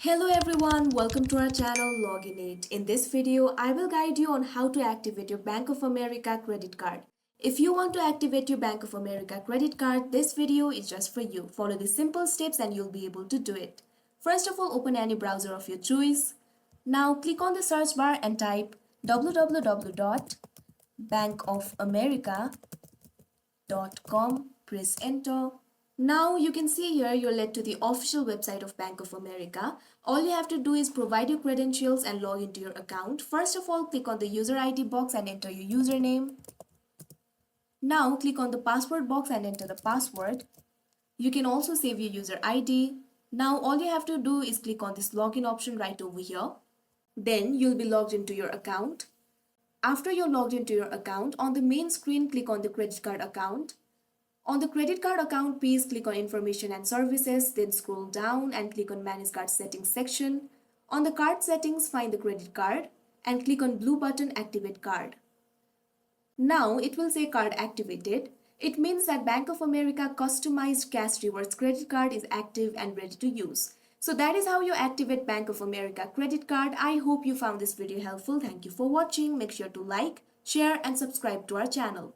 Hello everyone, welcome to our channel Login It. In this video, I will guide you on how to activate your Bank of America credit card. If you want to activate your Bank of America credit card, this video is just for you. Follow the simple steps and you'll be able to do it. First of all, open any browser of your choice. Now click on the search bar and type www.bankofamerica.com. Press enter. Now you can see here you're led to the official website of Bank of America. All you have to do is provide your credentials and log into your account. First of all, click on the user ID box and enter your username. Now click on the password box and enter the password. You can also save your user ID. Now all you have to do is click on this login option right over here. Then you'll be logged into your account. After you're logged into your account, on the main screen, click on the credit card account. On the credit card account page, click on Information and Services, then scroll down and click on Manage Card Settings section. On the card settings, find the credit card and click on blue button Activate Card. Now it will say card activated. It means that Bank of America customized cash rewards credit card is active and ready to use. So that is how you activate Bank of America credit card. I hope you found this video helpful. Thank you for watching. Make sure to like, share and subscribe to our channel.